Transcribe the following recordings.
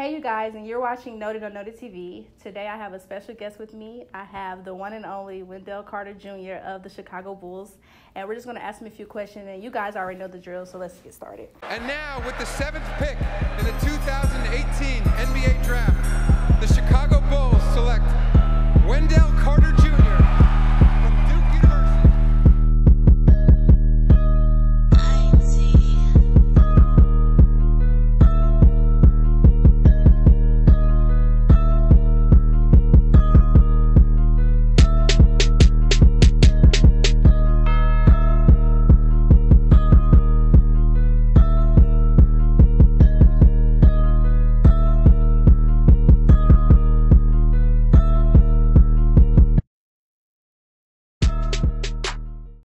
Hey, you guys, and you're watching Noted on NotedTv. Today I have a special guest with me. I have the one and only Wendell Carter Jr. of the Chicago Bulls, and we're just going to ask him a few questions, and you guys already know the drill, so let's get started. And now, with the 7th pick in the 2018 NBA Draft, the Chicago Bulls select Wendell Carter Jr. from Duke University.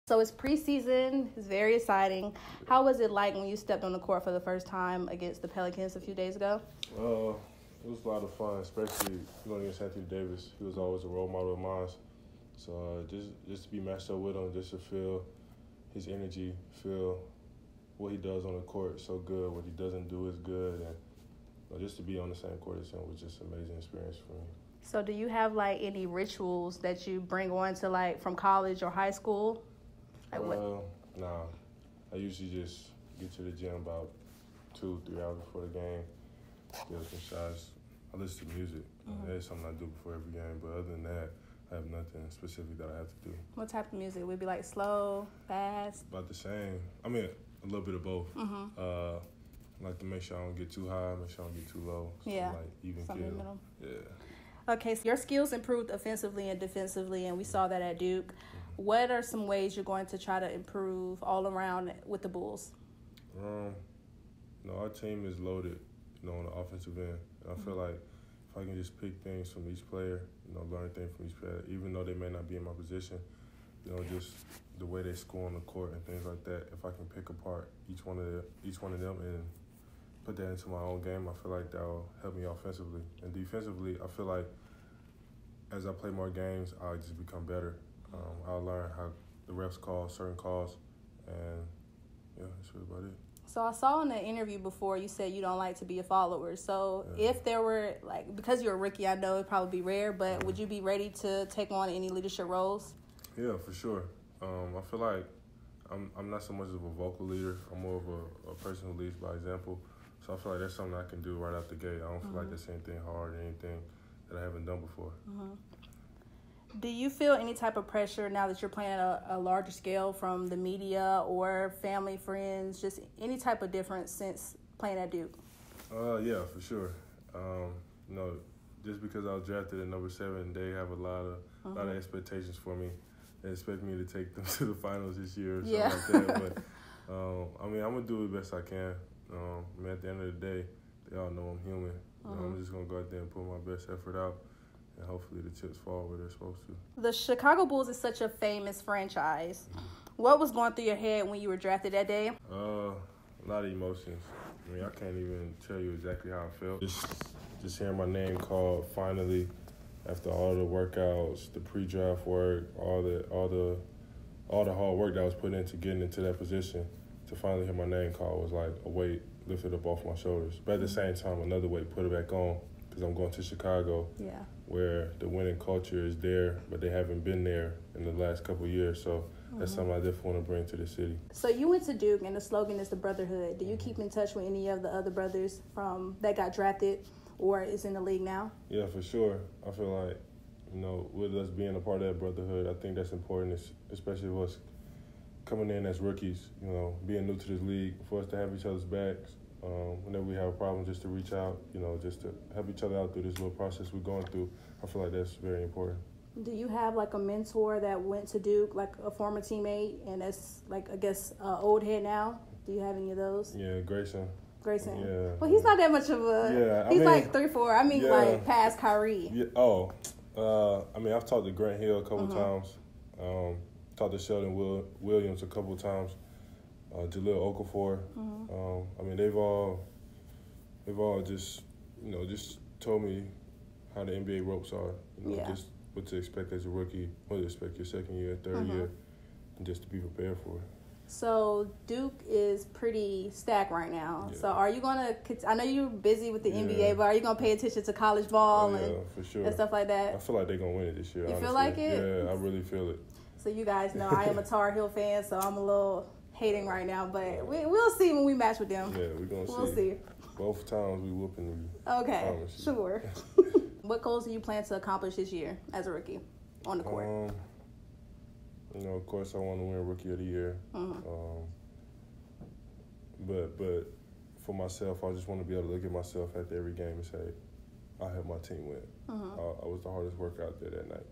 So it's preseason. It's very exciting. How was it like when you stepped on the court for the first time against the Pelicans a few days ago? It was a lot of fun, especially going against Anthony Davis. He was always a role model of mine. So just to be matched up with him, just to feel his energy, feel what he does on the court so good, what he doesn't do is good, and just to be on the same court as him was just an amazing experience for me. So do you have like any rituals that you bring on to like from college or high school? Nah. I usually just get to the gym about 2-3 hours before the game, get some shots. I listen to music. That's something I do before every game. But other than that, I have nothing specific that I have to do. What type of music? Would it be like slow, fast? About the same. I mean, a little bit of both. I like to make sure I don't get too high, make sure I don't get too low. So Yeah. Like even Something in the feel. middle. Yeah. Okay, so your skills improved offensively and defensively, and we saw that at Duke. What are some ways you're going to try to improve all around with the Bulls? Our team is loaded, on the offensive end. And I feel like if I can just pick things from each player, learn things from each player, even though they may not be in my position, just the way they score on the court and things like that. If I can pick apart each one of them and put that into my own game, I feel like that will help me offensively. And defensively, I feel like as I play more games, I'll just become better. I'll learn how the refs call certain calls, and that's really about it. So I saw in the interview before you said you don't like to be a follower. So if there were, because you're a rookie, I know it'd probably be rare, but would you be ready to take on any leadership roles? Yeah, for sure. I feel like I'm not so much of a vocal leader. I'm more of a person who leads by example. So I feel like that's something I can do right out the gate. I don't feel like that's anything hard or anything that I haven't done before. Do you feel any type of pressure now that you're playing at a larger scale from the media or family, friends, just any type of difference since playing at Duke? Yeah, for sure. Just because I was drafted at number 7, they have a lot of expectations for me. They expect me to take them to the finals this year or something like that. But, I'm going to do the best I can. At the end of the day, they all know I'm human. I'm just going to go out there and put my best effort out. And hopefully the chips fall where they're supposed to. The Chicago Bulls is such a famous franchise. What was going through your head when you were drafted that day? A lot of emotions. I can't even tell you exactly how I felt. Just hearing my name called finally after all the workouts, the pre-draft work, all the hard work that was put into getting into that position. To finally hear my name called was like a weight lifted up off my shoulders. But at the same time, another weight put it back on because I'm going to Chicago. Yeah. Where the winning culture is there, but they haven't been there in the last couple of years. So that's something I definitely want to bring to the city. So you went to Duke, and the slogan is the Brotherhood. Do you keep in touch with any of the other brothers from that got drafted or is in the league now? Yeah, for sure. I feel like, with us being a part of that Brotherhood, I think that's important, especially with us coming in as rookies, being new to this league, for us to have each other's backs. Whenever we have a problem, just to reach out, just to help each other out through this little process we're going through. I feel like that's very important. Do you have a mentor that went to Duke, like a former teammate, and that's old head now? Do you have any of those? Yeah, Grayson. Yeah. Well, he's not that much of a. Yeah, he's like 3'4". Past Kyrie. Yeah. I've talked to Grant Hill a couple times. Talked to Sheldon Williams a couple times. Jaleel Okafor. They've all just told me how the NBA ropes are. Just what to expect as a rookie, what to expect your second year, third year, and just to be prepared for it. So Duke is pretty stacked right now. Yeah. So are you gonna? I know you're busy with the NBA, but are you gonna pay attention to college ball for sure. and stuff like that? I feel like they're gonna win it this year. You honestly. feel like it? Yeah, I really feel it. So you guys know I am a Tar Heel fan, so I'm a little hating right now, but we'll see when we match with them. Yeah, we're gonna see. We'll see. Both times we whooping you. Okay, sure. What goals do you plan to accomplish this year as a rookie on the court? You know, of course, I want to win Rookie of the Year. But for myself, I just want to be able to look at myself after every game and say, I helped my team win. I was the hardest worker out there that night.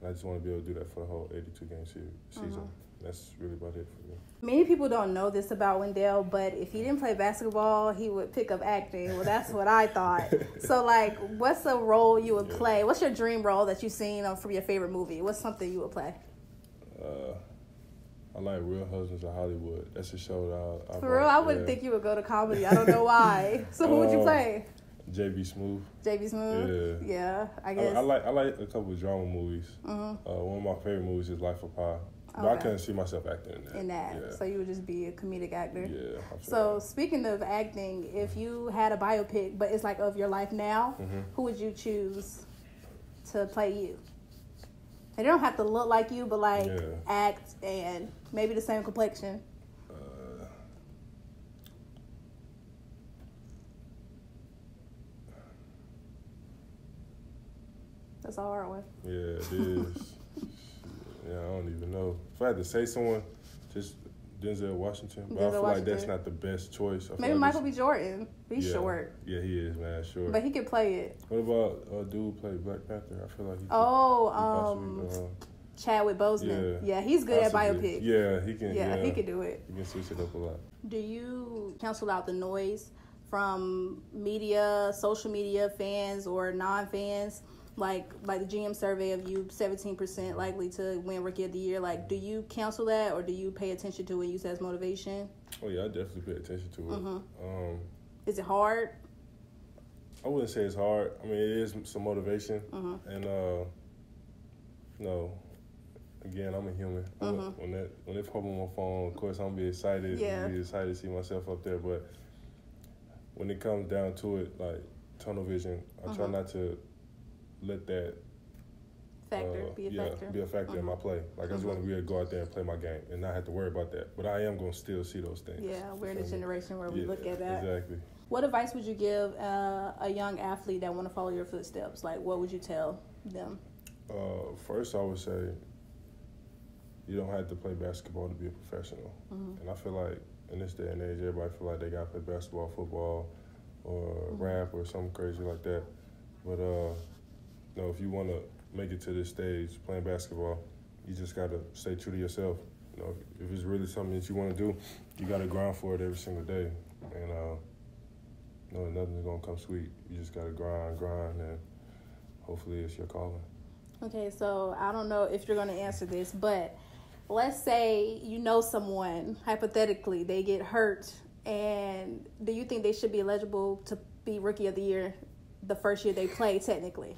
And I just want to be able to do that for the whole 82-game season. That's really about it for me. Many people don't know this about Wendell, but if he didn't play basketball, he would pick up acting. Well, that's what I thought. So, like, what's a role you would play? What's your dream role that you've seen from your favorite movie? What's something you would play? I like Real Husbands of Hollywood. That's a show that For real? I wouldn't think you would go to comedy. I don't know why. So who would you play? J.B. Smooth. J.B. Smooth? Yeah, I guess. I like a couple of drama movies. One of my favorite movies is Life of Pi. But I couldn't see myself acting in that. Yeah. So you would just be a comedic actor? Yeah. So speaking of acting, if you had a biopic, but it's like of your life now, who would you choose to play you? And they don't have to look like you, but like act and maybe the same complexion. That's a hard one. Yeah, it is. Yeah, I don't even know. If I had to say someone, just Denzel Washington. But I feel like that's not the best choice. Maybe like Michael B. Jordan. He's short. Yeah, he is, man, short. But he could play it. What about dude who played Black Panther? I feel like he Chadwick Boseman. Yeah, he's good at biopics. Yeah, he can. Yeah, he can do it. He can switch it up a lot. Do you cancel out the noise from media, social media, fans, or non-fans? Like the GM survey of you 17% likely to win Rookie of the Year. Like, do you cancel that, or do you pay attention to it and use it as motivation? Oh yeah, I definitely pay attention to it. Is it hard? I wouldn't say it's hard. I mean, it is some motivation, and no. Again, I'm a human. When they pop on my phone, of course, I'm gonna be excited. Yeah. I'm be excited to see myself up there. But when it comes down to it, like tunnel vision, I try not to let that be a factor in my play. Like I just want to be able to go out there and play my game and not have to worry about that. But I am gonna still see those things. Yeah, we're in a generation where we look at that. Exactly. What advice would you give a young athlete that want to follow your footsteps? Like, what would you tell them? First, I would say you don't have to play basketball to be a professional. And I feel like in this day and age, everybody feel like they got to play basketball, football, or rap or something crazy like that. But if you want to make it to this stage playing basketball, you just got to stay true to yourself. You know, if it's really something that you want to do, you got to grind for it every single day. And nothing's going to come sweet. You just got to grind, and hopefully it's your calling. Okay, so I don't know if you're going to answer this, but let's say you know someone, hypothetically, they get hurt, and do you think they should be eligible to be Rookie of the Year the first year they play, technically?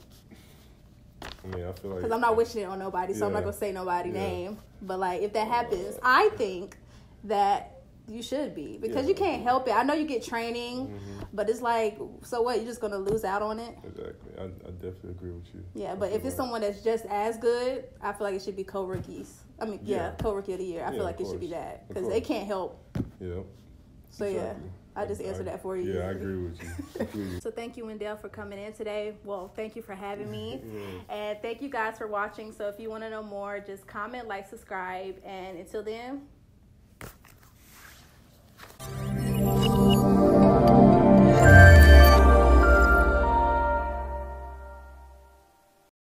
I mean, I feel like... Because I'm not wishing it on nobody, so I'm not going to say nobody's name. But, like, if that happens, I think that you should be. Because you can't help it. I know you get training, but it's like, so what? You're just going to lose out on it? Exactly. I definitely agree with you. Yeah, but if it's someone that's just as good, I feel like it should be co-rookies. I mean, co-rookie of the year. I feel like it should be that. Because they can't help. Yeah. So, exactly. I just answered that for you. Yeah, I agree with you. So thank you, Wendell, for coming in today. Well, thank you for having me. And thank you guys for watching. So if you want to know more, just comment, like, subscribe. And until then,